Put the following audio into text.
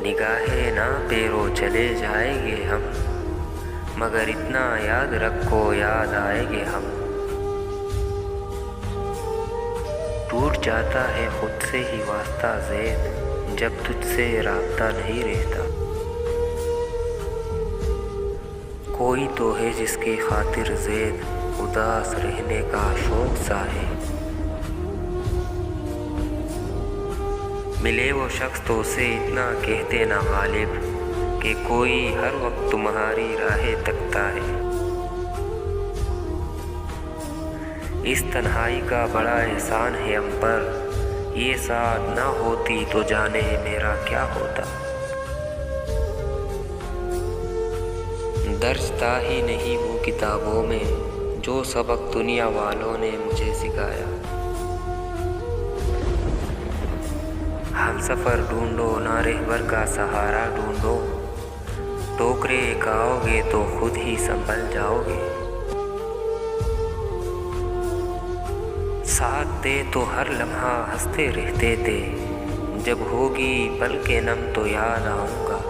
निगाहें ना पेरो चले जाएंगे हम, मगर इतना याद रखो याद आएंगे हम। टूट जाता है खुद से ही वास्ता ज़ेद, जब तुझसे राब्ता नहीं रहता। कोई तो है जिसकी खातिर ज़ेद उदास रहने का शौक सा है। मिले वो शख्स तो उसे इतना कहते ना गालिब, कि कोई हर वक्त तुम्हारी राहें तकता है। इस तन्हाई का बड़ा एहसान है हम पर, ये साथ ना होती तो जाने मेरा क्या होता। दर्ज था ही नहीं वो किताबों में, जो सबक दुनिया वालों ने मुझे सिखाया। हम सफ़र ढूंढो ना रहबर का सहारा ढूंढो, टोकरे खाओगे तो खुद ही संभल जाओगे। साथ दे तो हर लम्हा हंसते रहते थे, जब होगी पल के नम तो याद आऊँगा।